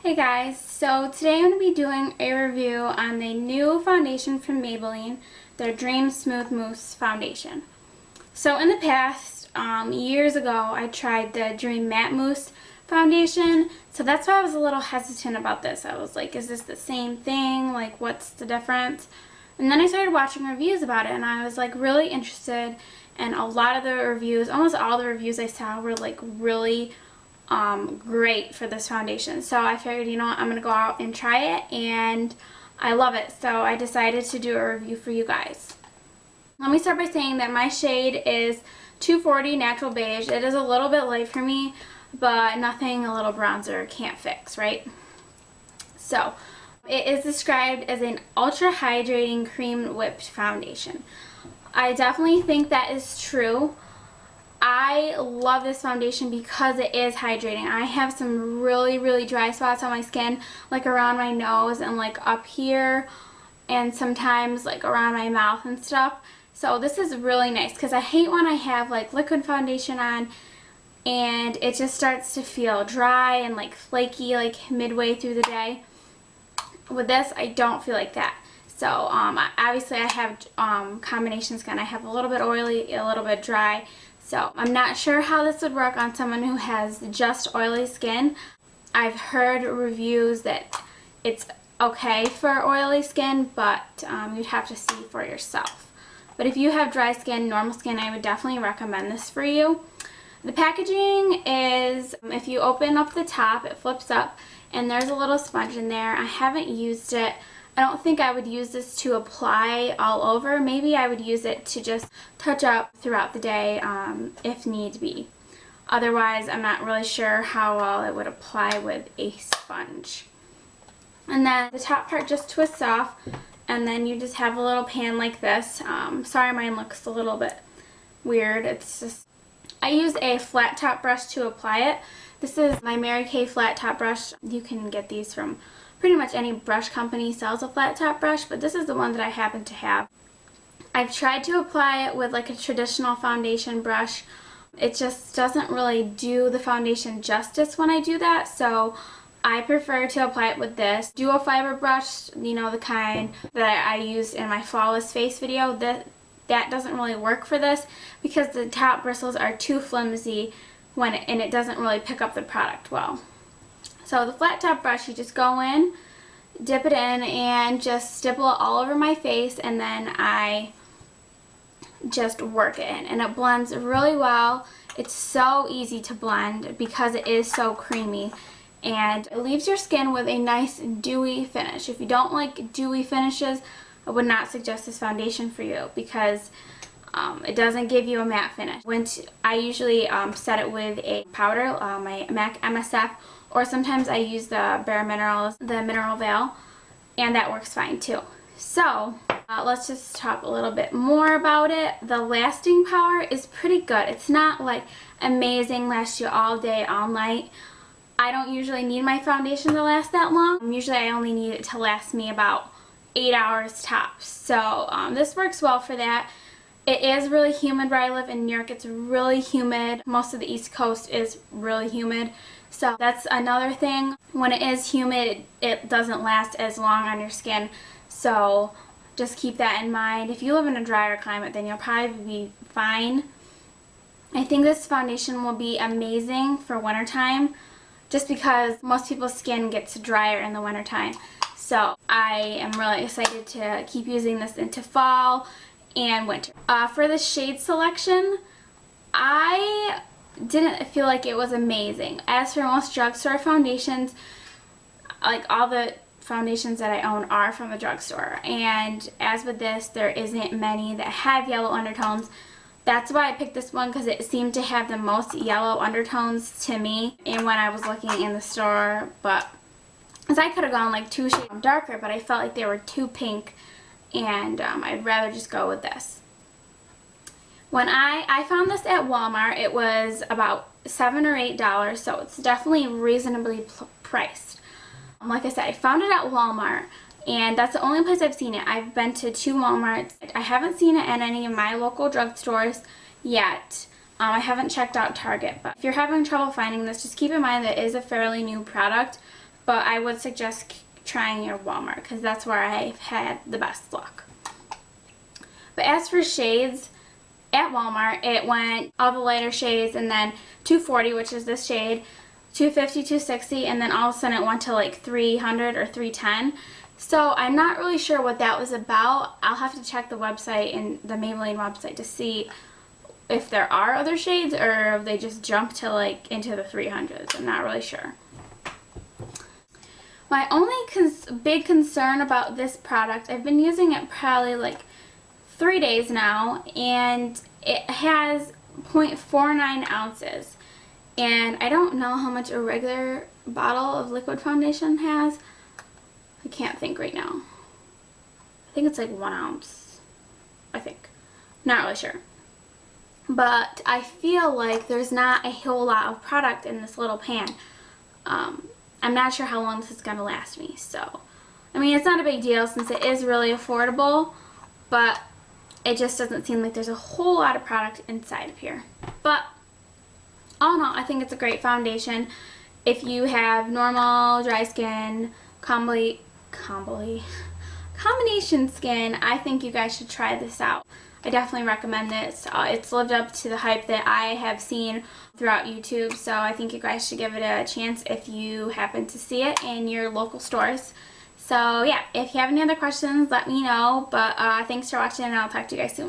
Hey guys, so today I'm going to be doing a review on the new foundation from Maybelline, their Dream Smooth Mousse foundation. So in the past, years ago, I tried the Dream Matte Mousse foundation, so that's why I was a little hesitant about this. I was like, is this the same thing? Like, what's the difference? And then I started watching reviews about it, and I was like really interested, and a lot of the reviews, almost all the reviews I saw were like really great for this foundation. So I figured, you know what, I'm going to go out and try it, and I love it. So I decided to do a review for you guys. Let me start by saying that my shade is 240 Natural Beige. It is a little bit light for me, but nothing a little bronzer can't fix, right? So it is described as an ultra hydrating cream whipped foundation. I definitely think that is true. I love this foundation because it is hydrating. I have some really dry spots on my skin, like around my nose and like up here, and sometimes like around my mouth and stuff. So this is really nice because I hate when I have like liquid foundation on and it just starts to feel dry and like flaky like midway through the day. With this, I don't feel like that. So obviously I have combination skin. I have a little bit oily, a little bit dry. So I'm not sure how this would work on someone who has just oily skin. I've heard reviews that it's okay for oily skin, but you'd have to see for yourself. But if you have dry skin, normal skin, I would definitely recommend this for you. The packaging is, if you open up the top, it flips up, and there's a little sponge in there. I haven't used it. I don't think I would use this to apply all over. Maybe I would use it to just touch up throughout the day if need be. Otherwise, I'm not really sure how well it would apply with a sponge. And then the top part just twists off, and then you just have a little pan like this. Sorry, mine looks a little bit weird. It's just, I use a flat top brush to apply it. This is my Mary Kay flat top brush. You can get these from pretty much any brush company sells a flat top brush, but this is the one that I happen to have. I've tried to apply it with like a traditional foundation brush. It just doesn't really do the foundation justice when I do that, so I prefer to apply it with this dual fiber brush, you know, the kind that I used in my flawless face video. That doesn't really work for this because the top bristles are too flimsy and it doesn't really pick up the product well. So the flat top brush, you just go in, dip it in, and just stipple it all over my face, and then I just work it in. And it blends really well. It's so easy to blend because it is so creamy. And it leaves your skin with a nice dewy finish. If you don't like dewy finishes, I would not suggest this foundation for you because it doesn't give you a matte finish. I usually set it with a powder, my MAC MSF, or sometimes I use the Bare Minerals, the Mineral Veil, and that works fine too. So let's just talk a little bit more about it. The lasting power is pretty good. It's not like amazing, lasts you all day, all night. I don't usually need my foundation to last that long. Usually I only need it to last me about 8 hours tops. So this works well for that. It is really humid where I live in New York. It's really humid. Most of the East Coast is really humid. So that's another thing. When it is humid, it doesn't last as long on your skin. So just keep that in mind. If you live in a drier climate, then you'll probably be fine. I think this foundation will be amazing for wintertime just because most people's skin gets drier in the wintertime. So I am really excited to keep using this into fall and winter. For the shade selection, I didn't feel like it was amazing. As for most drugstore foundations, like all the foundations that I own are from the drugstore, and as with this, there isn't many that have yellow undertones. That's why I picked this one because it seemed to have the most yellow undertones to me and when I was looking in the store, but as I could have gone like 2 shades darker, but I felt like they were too pink, and I'd rather just go with this. When I found this at Walmart, it was about $7 or $8, so it's definitely reasonably priced. Like I said, I found it at Walmart, and that's the only place I've seen it. I've been to 2 Walmarts. I haven't seen it at any of my local drugstores yet. I haven't checked out Target, but if you're having trouble finding this, just keep in mind that it is a fairly new product. but I would suggest trying your Walmart because that's where I've had the best luck. But as for shades, at Walmart it went all the lighter shades and then $240, which is this shade, $250, $260, and then all of a sudden it went to like $300 or $310. So I'm not really sure what that was about. I'll have to check the website and the Maybelline website to see if there are other shades or if they just jumped to like into the 300s. I'm not really sure. My only big concern about this product, I've been using it probably like 3 days now, and it has 0.49 ounces. And I don't know how much a regular bottle of liquid foundation has. I can't think right now. I think it's like 1 ounce. I think. Not really sure. But I feel like there's not a whole lot of product in this little pan. I'm not sure how long this is going to last me. So, I mean, it's not a big deal since it is really affordable. But it just doesn't seem like there's a whole lot of product inside of here. But all in all, I think it's a great foundation. If you have normal, dry skin, combination skin, I think you guys should try this out. I definitely recommend this. It's lived up to the hype that I have seen throughout YouTube, so I think you guys should give it a chance if you happen to see it in your local stores. So yeah, if you have any other questions, let me know. But thanks for watching, and I'll talk to you guys soon.